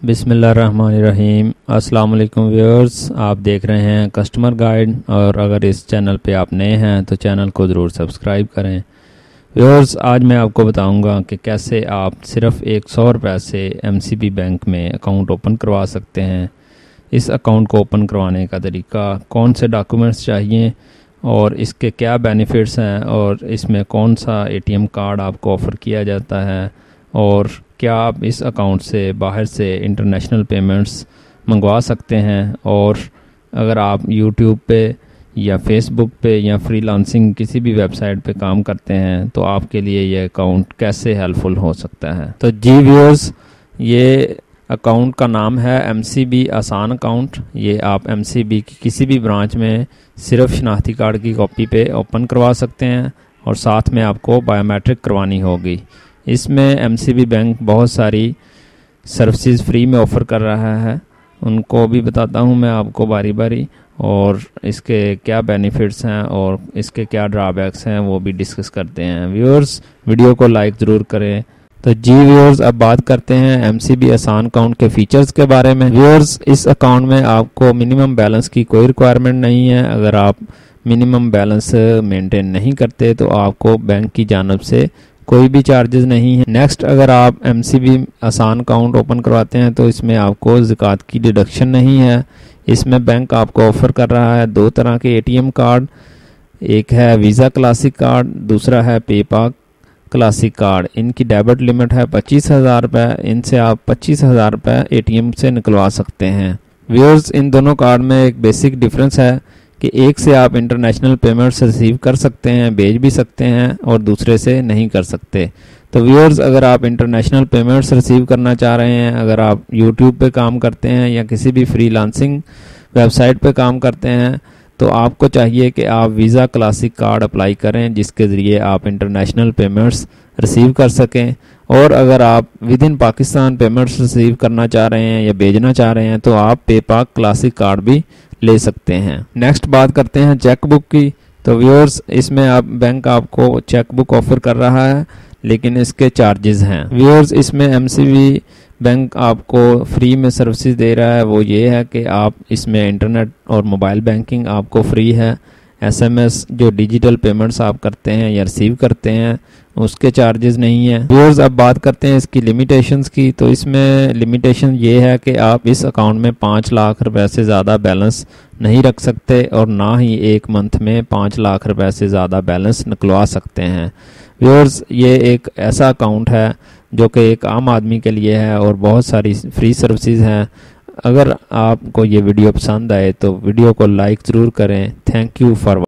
बिस्मिल्लाहिर्रहमानिर्रहीम। अस्सलाम वालेकुम व्यूअर्स, आप देख रहे हैं कस्टमर गाइड और अगर इस चैनल पे आप नए हैं तो चैनल को ज़रूर सब्सक्राइब करें। व्यूअर्स, आज मैं आपको बताऊंगा कि कैसे आप सिर्फ 100 रुपये से एमसीबी बैंक में अकाउंट ओपन करवा सकते हैं। इस अकाउंट को ओपन करवाने का तरीका, कौन से डॉक्यूमेंट्स चाहिए और इसके क्या बेनिफिट्स हैं और इसमें कौन सा एटीएम कार्ड आपको ऑफ़र किया जाता है और क्या आप इस अकाउंट से बाहर से इंटरनेशनल पेमेंट्स मंगवा सकते हैं। और अगर आप यूट्यूब पे या फेसबुक पे या फ्रीलांसिंग किसी भी वेबसाइट पे काम करते हैं तो आपके लिए ये अकाउंट कैसे हेल्पफुल हो सकता है। तो जी व्यूअर्स, ये अकाउंट का नाम है एमसीबी आसान अकाउंट। ये आप एमसीबी की किसी भी ब्रांच में सिर्फ शनाख्ती कार्ड की कॉपी पे ओपन करवा सकते हैं और साथ में आपको बायोमेट्रिक करवानी होगी। इसमें एमसीबी बैंक बहुत सारी सर्विसेज फ्री में ऑफ़र कर रहा है, उनको भी बताता हूं मैं आपको बारी बारी, और इसके क्या बेनिफिट्स हैं और इसके क्या ड्रॉबैक्स हैं वो भी डिस्कस करते हैं। व्यूअर्स, वीडियो को लाइक ज़रूर करें। तो जी व्यूअर्स, अब बात करते हैं एमसीबी आसान अकाउंट के फीचर्स के बारे में। व्यूअर्स, इस अकाउंट में आपको मिनिमम बैलेंस की कोई रिक्वायरमेंट नहीं है। अगर आप मिनिमम बैलेंस मेंटेन नहीं करते तो आपको बैंक की जानिब से कोई भी चार्जेस नहीं है। नेक्स्ट, अगर आप एमसीबी आसान अकाउंट ओपन करवाते हैं तो इसमें आपको ज़कात की डिडक्शन नहीं है। इसमें बैंक आपको ऑफ़र कर रहा है 2 तरह के एटीएम कार्ड, एक है वीज़ा क्लासिक कार्ड, दूसरा है पेपाल क्लासिक कार्ड। इनकी डेबिट लिमिट है 25,000 रुपये। इनसे आप 25,000 रुपये एटीएम से निकलवा सकते हैं। व्यूअर्स, इन दोनों कार्ड में एक बेसिक डिफरेंस है कि एक से आप इंटरनेशनल पेमेंट्स रिसीव कर सकते हैं, भेज भी सकते हैं, और दूसरे से नहीं कर सकते। तो व्यूअर्स, अगर आप इंटरनेशनल पेमेंट्स रिसीव करना चाह रहे हैं, अगर आप यूट्यूब पे काम करते हैं या किसी भी फ्रीलांसिंग वेबसाइट पे काम करते हैं, तो आपको चाहिए कि आप वीज़ा क्लासिक कार्ड अप्लाई करें जिसके ज़रिए आप इंटरनेशनल पेमेंट्स रिसीव कर सकें। और अगर आप with in Pakistan payments receive करना चाह रहे हैं या भेजना चाह रहे हैं तो आप पेपाल क्लासिक कार्ड भी ले सकते हैं। नेक्स्ट बात करते हैं चेकबुक की। तो व्यूअर्स, इसमें आप बैंक आपको चेकबुक ऑफ़र कर रहा है लेकिन इसके चार्जेस हैं। व्यूअर्स, इसमें एमसीबी बैंक आपको फ्री में सर्विसेज दे रहा है, वो ये है कि आप इसमें इंटरनेट और मोबाइल बैंकिंग आपको फ्री है। एसएमएस जो डिजिटल पेमेंट्स आप करते हैं या रिसीव करते हैं उसके चार्जेस नहीं है। व्यूअर्स, अब बात करते हैं इसकी लिमिटेशंस की। तो इसमें लिमिटेशन ये है कि आप इस अकाउंट में 5 लाख रुपए से ज़्यादा बैलेंस नहीं रख सकते और ना ही एक मंथ में 5 लाख रुपए से ज़्यादा बैलेंस निकलवा सकते हैं। व्यूअर्स, ये एक ऐसा अकाउंट है जो कि एक आम आदमी के लिए है और बहुत सारी फ्री सर्विसेज हैं। अगर आपको ये वीडियो पसंद आए तो वीडियो को लाइक ज़रूर करें। Thank you for